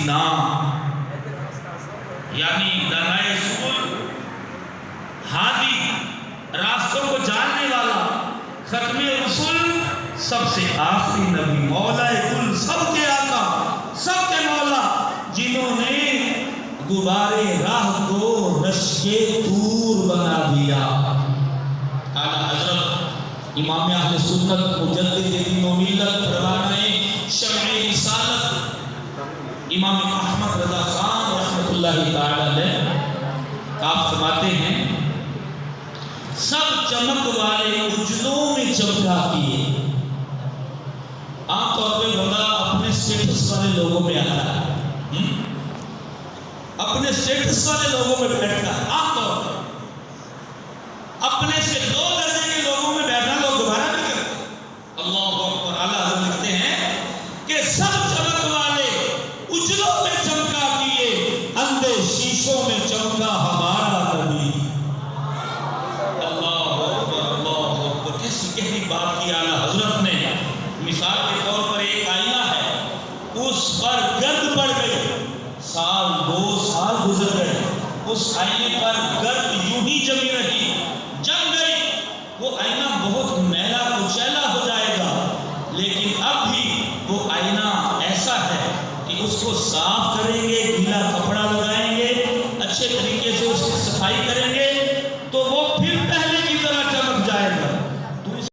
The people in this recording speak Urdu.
سینا، یعنی دانائے سبل، ہادی، راستوں کو جاننے والا، ختم رسول، سب سے آخری نبی، مولا کل، سب کے آقا، سب کے مولا، جنہوں نے غبارے راہ کو رشک طور بنا دیا۔ اعلیٰ حضرت امام اہل سنت مجدد دین و ملت پروانۂ شمع رسالت امام احمد رضا خان رحمۃ اللہ تعالی علیہ آپ فرماتے ہیں سب چمک والے اجلوں میں چمکا کیے۔ عام طور پہ بندہ اپنے سٹیٹس والے لوگوں میں آتا ہے، اپنے سٹیٹس والے لوگوں میں بیٹھتا ہے، عام طور پر اپنے سے 2 درجے کے لوگوں میں بیٹھنا لوگ دوبارہ نہیں کرتے۔ اللہ اکبر۔ اعلیٰ حضرت لکھتے ہیں کہ سب چمک والے اجلوں میں چمکا کیے، اندھے شیشوں میں چمکا ہمارا نبی۔ اللہ اکبر، اللہ اکبر۔ کیسی گہری بات کی اعلیٰ حضرت نے۔ مثال کے طور پر ایک آئینہ ہے، اس پر گرد پڑ گئی، سال 2 سال گزر گئے، اس آئینے پر گرد یوں ہی جمی رہی، جم گئی، وہ آئینہ بہت میلا کچیلا ہو جائے گا، لیکن اب بھی وہ آئینہ ایسا ہے کہ اس کو صاف کریں گے، گیلا کپڑا لگائیں گے، اچھے طریقے سے اس کی صفائی کریں